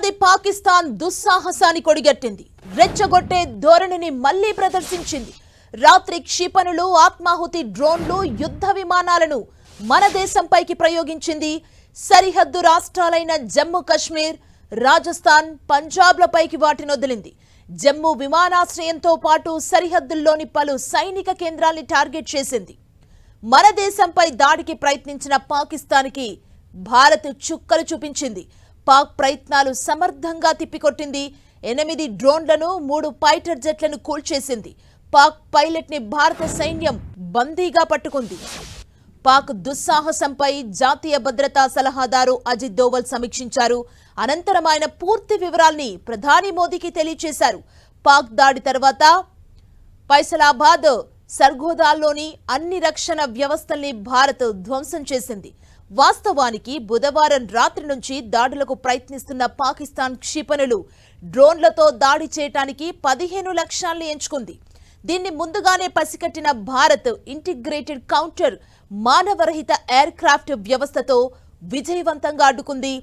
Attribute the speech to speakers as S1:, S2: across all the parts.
S1: ఏడాది పాకిస్తాన్ దుస్సాహసాన్ని కొడిగట్టింది. రెచ్చగొట్టే ధోరణిని మళ్లీ ప్రదర్శించింది. రాత్రి క్షిపణులు, ఆత్మాహుతి డ్రోన్లు, యుద్ధ విమానాలను మన దేశంపైకి ప్రయోగించింది. సరిహద్దు రాష్ట్రాలైన జమ్మూ కశ్మీర్, రాజస్థాన్, పంజాబ్లపైకి వాటినొదిలింది. జమ్మూ విమానాశ్రయంతో పాటు సరిహద్దుల్లోని పలు సైనిక కేంద్రాల్ని టార్గెట్ చేసింది. మన దేశంపై దాడికి ప్రయత్నించిన పాకిస్తాన్కి భారత్ చుక్కలు చూపించింది. పాక్ ప్రయత్నాలు సమర్థంగా తిప్పికొట్టింది. 8 డ్రోన్లను, 3 ఫైటర్ జెట్లను కూల్చేసింది. పాక్ పైలట్ ని భారత సైన్యం బందీగా పట్టుకుంది. పాక్ దుస్సాహసంపై జాతీయ భద్రతా సలహాదారు అజిత్ దోవల్ సమీక్షించారు. అనంతరం ఆయన పూర్తి వివరాల్ని ప్రధాని మోదీకి తెలియజేశారు. పాక్ దాడి తర్వాత ఫైసలాబాద్, సర్గోదాల్లోని అన్ని రక్షణ వ్యవస్థల్ని భారత్ ధ్వంసం చేసింది. వాస్తవానికి బుధవారం రాత్రి నుంచి దాడులకు ప్రయత్నిస్తున్న పాకిస్తాన్ క్షిపణులు, డ్రోన్లతో దాడి చేయడానికి 15 లక్ష్యాల్ని ఎంచుకుంది. దీన్ని ముందుగానే పసికట్టిన భారత్ ఇంటిగ్రేటెడ్ కౌంటర్ మానవరహిత ఎయిర్ క్రాఫ్ట్ వ్యవస్థతో విజయవంతంగా అడ్డుకుంది.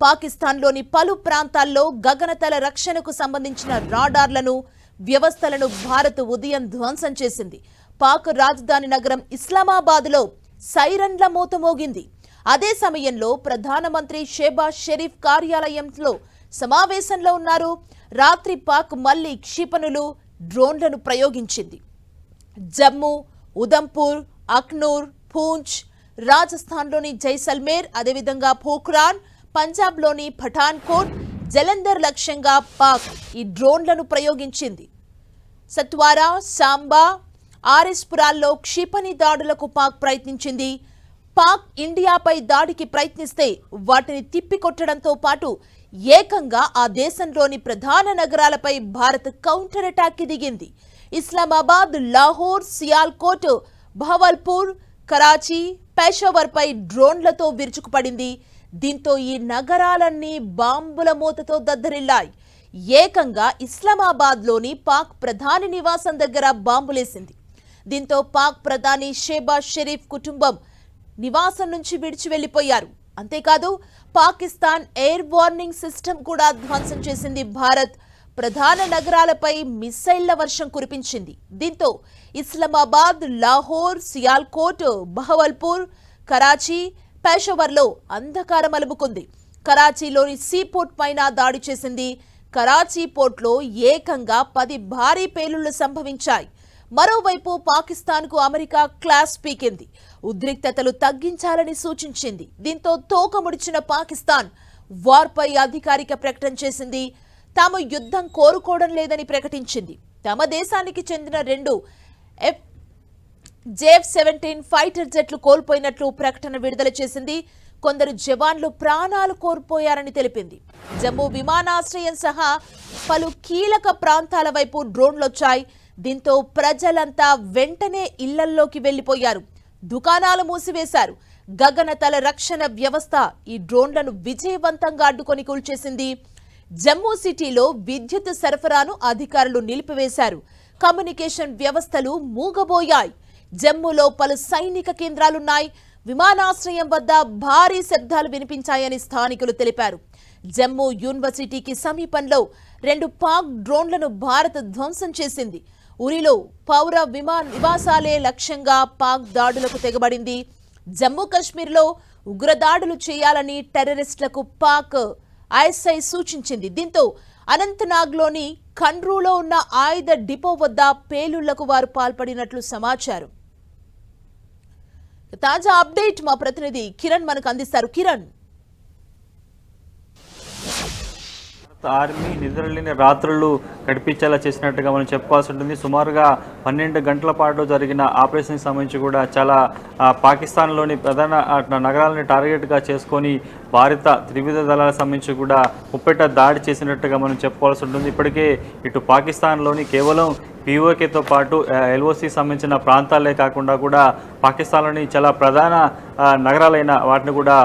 S1: పాకిస్తాన్లోని పలు ప్రాంతాల్లో గగనతల రక్షణకు సంబంధించిన రాడార్లను, వ్యవస్థలను భారత్ ఉదయం ధ్వంసం చేసింది. పాక్ రాజధాని నగరం ఇస్లామాబాద్లో సైరన్ల మోత మోగింది. అదే సమయంలో ప్రధానమంత్రి షెహబాజ్ షరీఫ్ కార్యాలయంలో సమావేశంలో ఉన్నారు. రాత్రి పాక్ మళ్లీ క్షిపణులు, డ్రోన్లను ప్రయోగించింది. జమ్మూ, ఉదంపూర్, అఖ్నూర్, పూంచ్, రాజస్థాన్లోని జైసల్మేర్, అదేవిధంగా పోఖ్రాన్, పంజాబ్లోని పఠాన్కోట్, జలంధర్ లక్ష్యంగా పాక్ ఈ డ్రోన్లను ప్రయోగించింది. సత్వారా, సాంబా, ఆర్ఎస్పురాల్లో క్షిపణి దాడులకు పాక్ ప్రయత్నించింది. పాక్ ఇండియాపై దాడికి ప్రయత్నిస్తే వాటిని తిప్పికొట్టడంతో పాటు ఏకంగా ఆ దేశంలోని ప్రధాన నగరాలపై భారత్ కౌంటర్ అటాక్ కి దిగింది. ఇస్లామాబాద్, లాహోర్, సియాల్కోట్, బహవల్పూర్, కరాచీ, పెషావర్ పై డ్రోన్లతో విరుచుకుపడింది. దీంతో ఈ నగరాలన్నీ బాంబుల మూతతో దద్దరిల్లాయి. ఏకంగా ఇస్లామాబాద్లోని పాక్ ప్రధాని నివాసం దగ్గర బాంబులేసింది. దీంతో పాక్ ప్రధాని షెహబాజ్ షరీఫ్ కుటుంబం నివాసం నుంచి విడిచి వెళ్లిపోయారు. అంతేకాదు పాకిస్తాన్ ఎయిర్ వార్నింగ్ సిస్టమ్ కూడా ధ్వంసం చేసింది. భారత్ ప్రధాన నగరాలపై మిస్సైళ్ల వర్షం కురిపించింది. దీంతో ఇస్లామాబాద్, లాహోర్, సియాల్కోట్, బహవల్పూర్, కరాచీ, పెషావర్లో అంధకారం అలుముకుంది. కరాచీలోని సీపోర్ట్ పైన దాడి చేసింది. కరాచీ పోర్ట్లో ఏకంగా 10 భారీ పేలుళ్లు సంభవించాయి. మరోవైపు పాకిస్తాన్కు అమెరికా క్లాస్ పీకింది. ఉద్రిక్తతలు తగ్గించాలని సూచించింది. దీంతో తోక ముడిచిన పాకిస్తాన్ వార్పై అధికారిక ప్రకటన చేసింది. తాము యుద్ధం కోరుకోవడం లేదని ప్రకటించింది. తమ దేశానికి చెందిన 2 F-17 ఫైటర్ జెట్లు కోల్పోయినట్లు ప్రకటన విడుదల చేసింది. కొందరు జవాన్లు ప్రాణాలు కోల్పోయారని తెలిపింది. జమ్మూ విమానాశ్రయం సహా పలు కీలక ప్రాంతాల వైపు డ్రోన్లొచ్చాయి. దీంతో ప్రజలంతా వెంటనే ఇళ్లల్లోకి వెళ్లిపోయారు. దుకాణాలు మూసివేశారు. గగనతల రక్షణ వ్యవస్థ ఈ డ్రోన్లను విజయవంతంగా అడ్డుకొని కూల్చేసింది. జమ్మూ సిటీలో విద్యుత్ సరఫరాను అధికారులు నిలిపివేశారు. కమ్యూనికేషన్ వ్యవస్థలు మూగబోయాయి. జమ్మూలో పలు సైనిక కేంద్రాలున్నాయి. విమానాశ్రయం వద్ద భారీ శబ్దాలు వినిపించాయని స్థానికులు తెలిపారు. జమ్మూ యూనివర్సిటీకి సమీపంలో 2 పాక్ డ్రోన్లను భారత్ ధ్వంసం చేసింది. ఉరిలో పౌర నివాసాలే లక్ష్యంగా పాక్ దాడులకు తెగబడింది. జమ్మూ కశ్మీర్లో ఉగ్రదాడులు చేయాలని టెర్రరిస్టులకు పాక్ ఐఎస్ఐ సూచించింది. దీంతో అనంతనాగ్లోని ఖండ్రూలో ఉన్న ఆయుధ డిపో వద్ద పేలుళ్లకు వారు పాల్పడినట్లు సమాచారం. తాజా అప్డేట్ మా ప్రతినిధి కిరణ్ మనకు అందిస్తారు. కిరణ్,
S2: ఆర్మీ నిద్రలేని రాత్రులు గడిపించేలా చేసినట్టుగా మనం చెప్పాల్సి ఉంటుంది. సుమారుగా 12 గంటల పాటు జరిగిన ఆపరేషన్కి సంబంధించి కూడా చాలా పాకిస్తాన్లోని ప్రధాన నగరాలని టార్గెట్గా చేసుకొని భారత త్రివిధ దళాలకు సంబంధించి కూడా ముప్పెట దాడి చేసినట్టుగా మనం చెప్పుకోవాల్సి ఉంటుంది. ఇప్పటికే ఇటు పాకిస్తాన్లోని కేవలం పీఓకేతో పాటు ఎల్ఓసి సంబంధించిన ప్రాంతాలే కాకుండా కూడా పాకిస్తాన్లోని చాలా ప్రధాన నగరాలైన వాటిని కూడా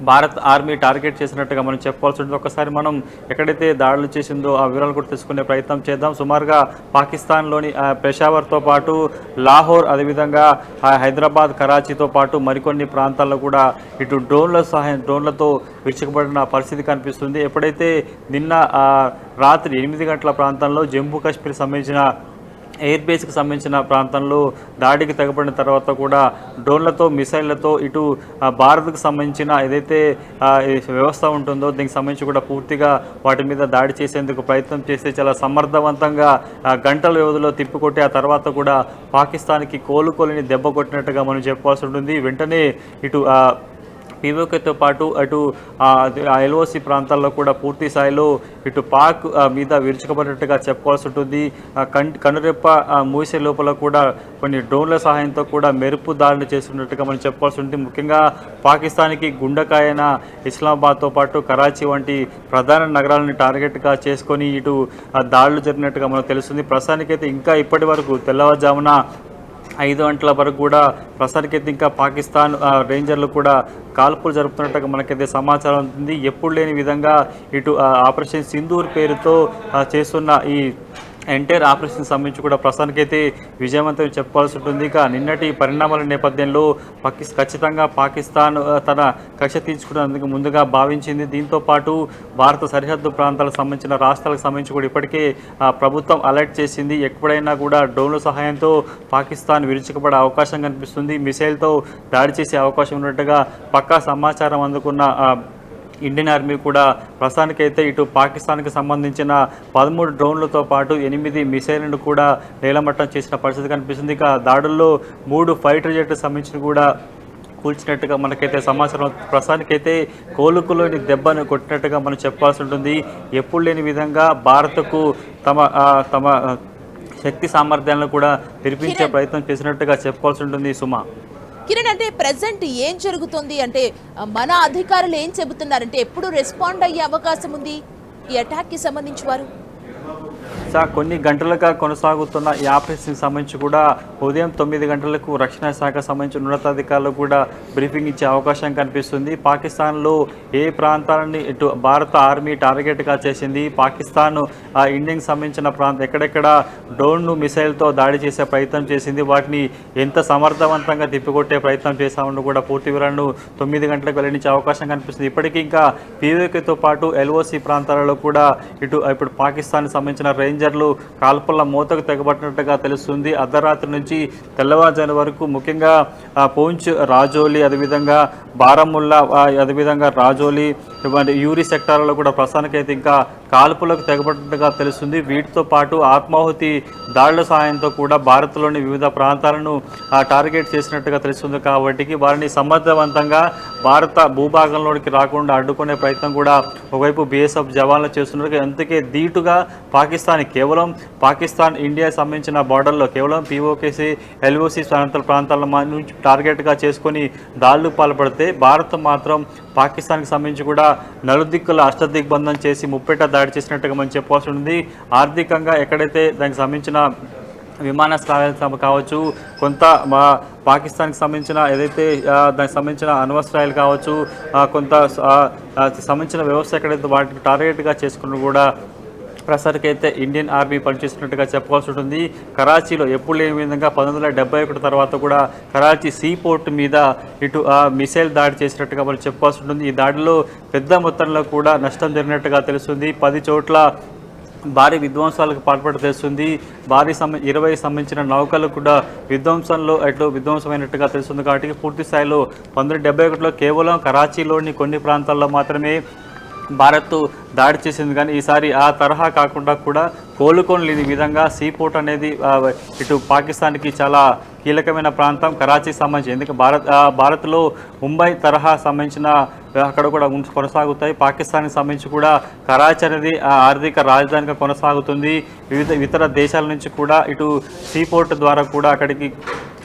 S2: భారత్ ఆర్మీ టార్గెట్ చేసినట్టుగా మనం చెప్పాల్సి ఉంటుంది. ఒకసారి మనం ఎక్కడైతే దాడులు చేసిందో ఆ వివరాలు కూడా తెలుసుకునే ప్రయత్నం చేద్దాం. సుమారుగా పాకిస్తాన్లోని పెషావర్తో పాటు లాహోర్, అదేవిధంగా హైదరాబాద్, కరాచీతో పాటు మరికొన్ని ప్రాంతాల్లో కూడా ఇటు డ్రోన్లతో విరుచుకుపడిన పరిస్థితి కనిపిస్తుంది. ఎప్పుడైతే నిన్న రాత్రి 8 గంటల ప్రాంతంలో జమ్మూ కాశ్మీర్ సంబంధించిన ఎయిర్ బేస్కి సంబంధించిన ప్రాంతంలో దాడికి తెగబడిన తర్వాత కూడా డ్రోన్లతో, మిసైళ్లతో ఇటు భారత్కు సంబంధించిన ఏదైతే వ్యవస్థ ఉంటుందో దీనికి సంబంధించి కూడా పూర్తిగా వాటి మీద దాడి చేసేందుకు ప్రయత్నం చేస్తే చాలా సమర్థవంతంగా గంటల వ్యవధిలో తిప్పికొట్టి ఆ తర్వాత కూడా పాకిస్తాన్కి కోలుకోలేని దెబ్బ కొట్టినట్టుగా మనం చెప్పాల్సి ఉంటుంది. వెంటనే ఇటు పీఓకేతో పాటు అటు ఎల్ఓసి ప్రాంతాల్లో కూడా పూర్తి స్థాయిలో ఇటు పాక్ మీద విరుచుకుపడినట్టుగా చెప్పుకోవాల్సి ఉంటుంది. కనురెప్ప మూసే లోపల కూడా కొన్ని డ్రోన్ల సహాయంతో కూడా మెరుపు దాడులు చేస్తున్నట్టుగా మనం చెప్పుకోవాల్సి ఉంటుంది. ముఖ్యంగా పాకిస్తాన్కి గుండెకాయన ఇస్లామాబాద్తో పాటు కరాచీ వంటి ప్రధాన నగరాలను టార్గెట్గా చేసుకొని ఇటు దాడులు జరిగినట్టుగా మనకు తెలుస్తుంది. ప్రస్తుతానికైతే ఇంకా ఇప్పటి వరకు తెల్లవారుజామున 5 గంటల వరకు కూడా ప్రస్తుతానికైతే ఇంకా పాకిస్తాన్ రేంజర్లు కూడా కాల్పులు జరుపుతున్నట్టుగా మనకైతే సమాచారం ఉంటుంది. ఎప్పుడు లేని విధంగా ఇటు ఆపరేషన్ సింధూర్ పేరుతో చేస్తున్న ఈ ఎంటైర్ ఆపరేషన్ సంబంధించి కూడా ప్రస్తుతానికైతే విజయవంతం చెప్పుకోవాల్సి ఉంటుంది. ఇక నిన్నటి పరిణామాల నేపథ్యంలో ఖచ్చితంగా పాకిస్తాన్ తన కక్ష తీర్చుకునేందుకు ముందుగా భావించింది. దీంతో పాటు భారత సరిహద్దు ప్రాంతాలకు సంబంధించిన రాష్ట్రాలకు సంబంధించి కూడా ఇప్పటికే ప్రభుత్వం అలర్ట్ చేసింది. ఎప్పుడైనా కూడా డ్రోన్ల సహాయంతో పాకిస్తాన్ విరుచుకుపడే అవకాశం కనిపిస్తుంది, మిసైల్తో దాడి చేసే అవకాశం ఉన్నట్టుగా పక్కా సమాచారం అందుకున్న ఇండియన్ ఆర్మీ కూడా ప్రస్తుతానికైతే ఇటు పాకిస్తాన్కి సంబంధించిన 13 డ్రోన్లతో పాటు 8 మిసైళ్లను కూడా నేలమట్టం చేసిన పరిస్థితి కనిపిస్తుంది. ఇక దాడుల్లో 3 ఫైటర్ జెట్లకు సంబంధించిన కూడా కూల్చినట్టుగా మనకైతే సమాచారం. ప్రస్తుతానికైతే కోలుకులోని దెబ్బను కొట్టినట్టుగా మనం చెప్పాల్సి ఉంటుంది. ఎప్పుడు లేని విధంగా భారత్కు తమ శక్తి సామర్థ్యాలను కూడా తెరిపించే ప్రయత్నం చేసినట్టుగా చెప్పుకోవాల్సి ఉంటుంది. సుమా,
S1: కిరణ్, అంటే ప్రెసెంట్ ఏం జరుగుతుంది అంటే మన అధికారులు ఏం చెబుతున్నారంటే ఎప్పుడు రెస్పాండ్ అయ్యే అవకాశం ఉంది ఈ అటాక్కి సంబంధించి వారు?
S2: కొన్ని గంటలుగా కొనసాగుతున్న ఈ ఆపరేషన్కి సంబంధించి కూడా ఉదయం 9 గంటలకు రక్షణ శాఖ సంబంధించిన ఉన్నతాధికారులు కూడా బ్రీఫింగ్ ఇచ్చే అవకాశం కనిపిస్తుంది. పాకిస్తాన్లో ఏ ప్రాంతాలని ఇటు భారత ఆర్మీ టార్గెట్గా చేసింది, పాకిస్తాన్ ఇండియాకి సంబంధించిన ప్రాంతం ఎక్కడెక్కడ డ్రోన్ను మిసైల్తో దాడి చేసే ప్రయత్నం చేసింది, వాటిని ఎంత సమర్థవంతంగా తిప్పికొట్టే ప్రయత్నం చేశామని కూడా పూర్తి వివరాలను 9 గంటలకు వెల్లడించే అవకాశం కనిపిస్తుంది. ఇప్పటికీ ఇంకా పీఓకేతో పాటు ఎల్ఓసి ప్రాంతాలలో కూడా ఇప్పుడు పాకిస్తాన్కి సంబంధించిన రేంజర్లు కాల్పుల మూతకు తెగబట్టినట్టుగా తెలుస్తుంది. అర్ధరాత్రి నుంచి తెల్లవారుజాము వరకు ముఖ్యంగా పూంచ్, రాజోలి, అదేవిధంగా బారాముల్లా, అదేవిధంగా రాజోలి ఇటువంటి యూరి సెక్టార్లలో కూడా ప్రస్తుతానికైతే ఇంకా కాల్పులకు తెగబడినట్టుగా తెలుస్తుంది. వీటితో పాటు ఆత్మాహుతి దాడుల సహాయంతో కూడా భారత్లోని వివిధ ప్రాంతాలను టార్గెట్ చేసినట్టుగా తెలుస్తుంది. కాబట్టి వారిని సమర్థవంతంగా భారత భూభాగంలోనికి రాకుండా అడ్డుకునే ప్రయత్నం కూడా ఒకవైపు బీఎస్ఎఫ్ జవాన్లు చేస్తున్నారు. అందుకే ధీటుగా పాకిస్తాన్ ఇండియా సంబంధించిన బార్డర్లో కేవలం పీఓకేసి, ఎల్ఓసి ప్రాంతాల నుంచి టార్గెట్గా చేసుకొని దాడులు పాల్పడితే భారత్ మాత్రం పాకిస్తాన్కి సంబంధించి కూడా నలుదిక్కుల అష్టదిగ్బంధం చేసి ముప్పేట దాడి చేసినట్టుగా మనం చెప్పాల్సి ఉంది. ఆర్థికంగా ఎక్కడైతే దానికి సంబంధించిన విమానాశ్రయాలు కావచ్చు, కొంత పాకిస్తాన్కి సంబంధించిన ఏదైతే దానికి సంబంధించిన అణ్వస్త్రాలు కావచ్చు, కొంత సంబంధించిన వ్యవస్థ ఎక్కడైతే వాటికి టార్గెట్గా చేసుకుని కూడా ప్రస్తుతానికైతే ఇండియన్ ఆర్మీ పనిచేస్తున్నట్టుగా చెప్పుకోవాల్సి ఉంటుంది. కరాచీలో ఎప్పుడు లేని విధంగా 1971 తర్వాత కూడా కరాచీ సీ పోర్ట్ మీద ఇటు మిసైల్ దాడి చేసినట్టుగా మనం చెప్పుకోవాల్సి ఉంటుంది. ఈ దాడిలో పెద్ద మొత్తంలో కూడా నష్టం జరిగినట్టుగా తెలుస్తుంది. 10 చోట్ల భారీ విధ్వంసాలకు పాల్పడి తెలుస్తుంది. 20 సంబంధించిన నౌకలు కూడా విధ్వంసమైనట్టుగా తెలుస్తుంది. కాబట్టి పూర్తి స్థాయిలో 1971లో కేవలం కరాచీలోని కొన్ని ప్రాంతాల్లో మాత్రమే భారత్ దాడి చేసింది. కానీ ఈసారి ఆ తరహా కాకుండా కూడా కోలుకొని లేని విధంగా సీపోర్ట్ అనేది ఇటు పాకిస్తాన్కి చాలా కీలకమైన ప్రాంతం కరాచీకి సంబంధించి. ఎందుకంటే భారత్లో ముంబై తరహా సంబంధించిన అక్కడ కూడా కొనసాగుతాయి. పాకిస్తాన్కి సంబంధించి కూడా కరాచీ అనేది ఆర్థిక రాజధానిగా కొనసాగుతుంది. ఇతర దేశాల నుంచి కూడా ఇటు సీపోర్ట్ ద్వారా కూడా అక్కడికి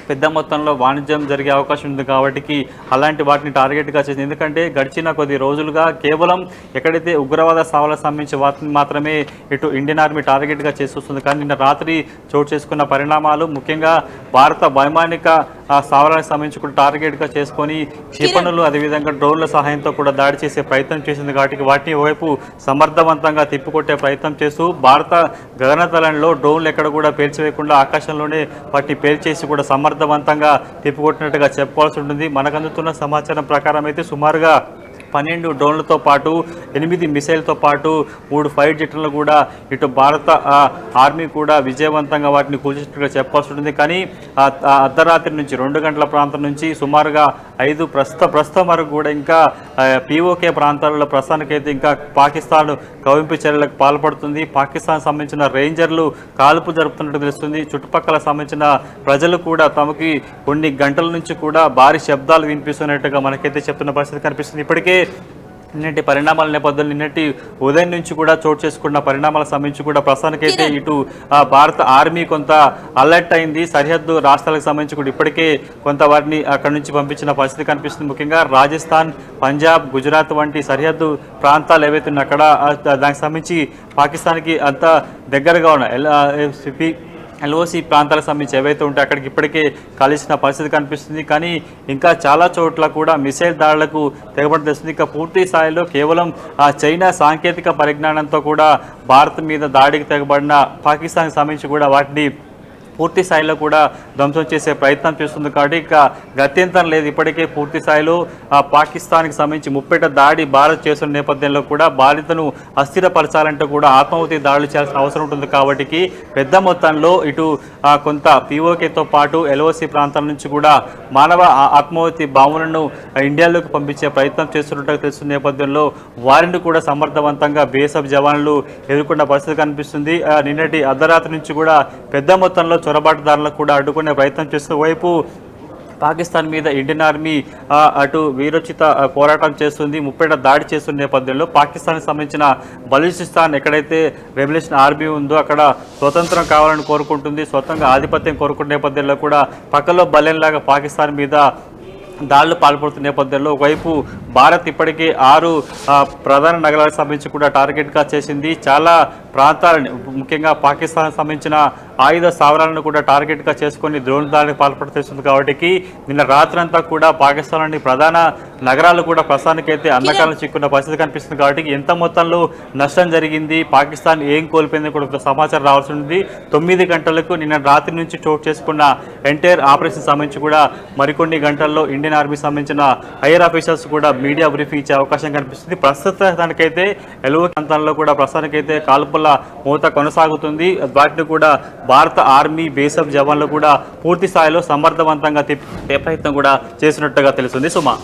S2: పెద్ద మొత్తంలో వాణిజ్యం జరిగే అవకాశం ఉంది. కాబట్టి అలాంటి వాటిని టార్గెట్గా చేసింది. ఎందుకంటే గడిచిన కొద్ది రోజులుగా కేవలం ఎక్కడైతే ఉగ్రవాద సవాళ్ళకు సంబంధించి వాటిని మాత్రమే ఇటు ఇండియన్ ఆర్మీ టార్గెట్గా చేస్తుంది. కానీ నిన్న రాత్రి చోటు చేసుకున్న పరిణామాలు ముఖ్యంగా భారత వైమానిక స్థావరానికి సంబంధించి కూడా టార్గెట్గా చేసుకొని క్షిపణులు అదేవిధంగా డ్రోన్ల సహాయంతో కూడా దాడి చేసే ప్రయత్నం చేసింది కాబట్టి వాటిని వైపు సమర్థవంతంగా తిప్పికొట్టే ప్రయత్నం చేస్తూ భారత గగనతలంలో డ్రోన్లు ఎక్కడ కూడా పేల్చివేయకుండా ఆకాశంలోనే వాటిని పేల్చేసి కూడా సమర్థవంతంగా తిప్పికొట్టినట్టుగా చెప్పుకోవాల్సి ఉంటుంది. మనకు అందుతున్న సమాచారం ప్రకారం అయితే సుమారుగా 12 డ్రోన్లతో పాటు 8 మిసైల్తో పాటు 3 ఫైర్ జెట్లను కూడా ఇటు భారత ఆర్మీ కూడా విజయవంతంగా వాటిని కూల్చినట్టుగా చెప్పాల్సి ఉంటుంది. కానీ అర్ధరాత్రి నుంచి 2 గంటల ప్రాంతం నుంచి సుమారుగా 5 ప్రస్తుతం వరకు కూడా ఇంకా పీఓకే ప్రాంతాలలో ప్రస్తుతానికైతే ఇంకా పాకిస్తాన్ కవింపు చర్యలకు పాల్పడుతుంది. పాకిస్తాన్ సంబంధించిన రేంజర్లు కాల్పు జరుపుతున్నట్టు తెలుస్తుంది. చుట్టుపక్కల సంబంధించిన ప్రజలు కూడా తమకి కొన్ని గంటల నుంచి కూడా భారీ శబ్దాలు వినిపిస్తున్నట్టుగా మనకైతే చెప్తున్న పరిస్థితి కనిపిస్తుంది. ఇప్పటికే నిన్నటి పరిణామాల నేపథ్యంలో నిన్నటి ఉదయం నుంచి కూడా చోటు చేసుకున్న పరిణామాల సంబంధించి కూడా ప్రస్తుతానికైతే ఇటు భారత ఆర్మీ కొంత అలర్ట్ అయింది. సరిహద్దు రాష్ట్రాలకు సంబంధించి కూడా ఇప్పటికే కొంత వారిని అక్కడి నుంచి పంపించిన పరిస్థితి కనిపిస్తుంది. ముఖ్యంగా రాజస్థాన్, పంజాబ్, గుజరాత్ వంటి సరిహద్దు ప్రాంతాలు ఏవైతే ఉన్నాయో అక్కడ దానికి సంబంధించి పాకిస్తాన్కి అంత దగ్గరగా ఉన్న ఎల్ఓసి ప్రాంతాలకు సంబంధించి ఏవైతే ఉంటే అక్కడికి ఇప్పటికే కలిసిన పరిస్థితి కనిపిస్తుంది. కానీ ఇంకా చాలా చోట్ల కూడా మిసైల్ దాడులకు తెగబడి తెస్తుంది. ఇక పూర్తి స్థాయిలో కేవలం చైనా సాంకేతిక పరిజ్ఞానంతో కూడా భారత్ మీద దాడికి తెగబడిన పాకిస్తాన్కి సంబంధించి కూడా వాటిని పూర్తి స్థాయిలో కూడా ధ్వంసం చేసే ప్రయత్నం చేస్తుంది. కాబట్టి ఇక గత్యంతరం లేదు. ఇప్పటికే పూర్తి స్థాయిలో పాకిస్తాన్కి సంబంధించి ముప్పేట దాడి భారత్ చేస్తున్న నేపథ్యంలో కూడా భారత్ను అస్థిరపరచాలంటే కూడా ఆత్మాహుతి దాడులు చేయాల్సిన అవసరం ఉంటుంది. కాబట్టి పెద్ద మొత్తంలో ఇటు కొంత పీఓకేతో పాటు ఎల్ఓసి ప్రాంతాల నుంచి కూడా మానవ ఆత్మాహుతి బాంబులను ఇండియాలోకి పంపించే ప్రయత్నం చేస్తున్నట్టు తెలుస్తున్న నేపథ్యంలో వారిని కూడా సమర్థవంతంగా బీఎస్ఎఫ్ జవాన్లు ఎదుర్కొన్న పరిస్థితి కనిపిస్తుంది. నిన్నటి అర్ధరాత్రి నుంచి కూడా పెద్ద మొత్తంలో చొరబాటుదారులకు కూడా అడ్డుకునే ప్రయత్నం చేస్తూ వైపు పాకిస్తాన్ మీద ఇండియన్ ఆర్మీ అటు వీరోచిత పోరాటం చేస్తుంది, ముప్పేట దాడి చేస్తున్న నేపథ్యంలో పాకిస్తాన్కి సంబంధించిన బలూచిస్తాన్ ఎక్కడైతే రెవల్యూషన్ ఆర్మీ ఉందో అక్కడ స్వతంత్రం కావాలని కోరుకుంటుంది, స్వతంత్రంగా ఆధిపత్యం కోరుకునే నేపథ్యంలో కూడా పక్కలో బలెన్లాగా పాకిస్తాన్ మీద దాడులు పాల్పడుతున్న నేపథ్యంలో ఒకవైపు భారత్ ఇప్పటికే 6 ప్రధాన నగరాలకు సంబంధించి కూడా టార్గెట్గా చేసింది. చాలా ప్రాంతాలని ముఖ్యంగా పాకిస్తాన్కి సంబంధించిన ఆయుధ స్థావరాలను కూడా టార్గెట్గా చేసుకొని డ్రోన్ దాడికి పాల్పడుతుంది. కాబట్టి నిన్న రాత్రంతా కూడా పాకిస్తాన్లోని ప్రధాన నగరాలు కూడా ప్రస్తుతానికైతే అంధకారం చిక్కున్న పరిస్థితి కనిపిస్తుంది. కాబట్టి ఎంత మొత్తంలో నష్టం జరిగింది, పాకిస్తాన్ ఏం కోల్పోయింది కూడా సమాచారం రావాల్సి ఉంది. 9 గంటలకు నిన్న రాత్రి నుంచి చోటు చేసుకున్న ఎంటైర్ ఆపరేషన్ సంబంధించి కూడా మరికొన్ని గంటల్లో ఇండియన్ ఆర్మీ సంబంధించిన హైయర్ ఆఫీసర్స్ కూడా మీడియా బ్రీఫింగ్ ఇచ్చే అవకాశం కనిపిస్తుంది. ప్రస్తుతానికైతే ఎల్ఓ ప్రాంతాల్లో కూడా ప్రస్తుతానికైతే కాల్పుల మూత కొనసాగుతుంది. వాటిని కూడా భారత ఆర్మీ బీఎస్ఎఫ్ జవాన్లు కూడా పూర్తి స్థాయిలో సమర్థవంతంగా తిప్పే ప్రయత్నం కూడా చేసినట్టుగా తెలుస్తుంది. సుమా.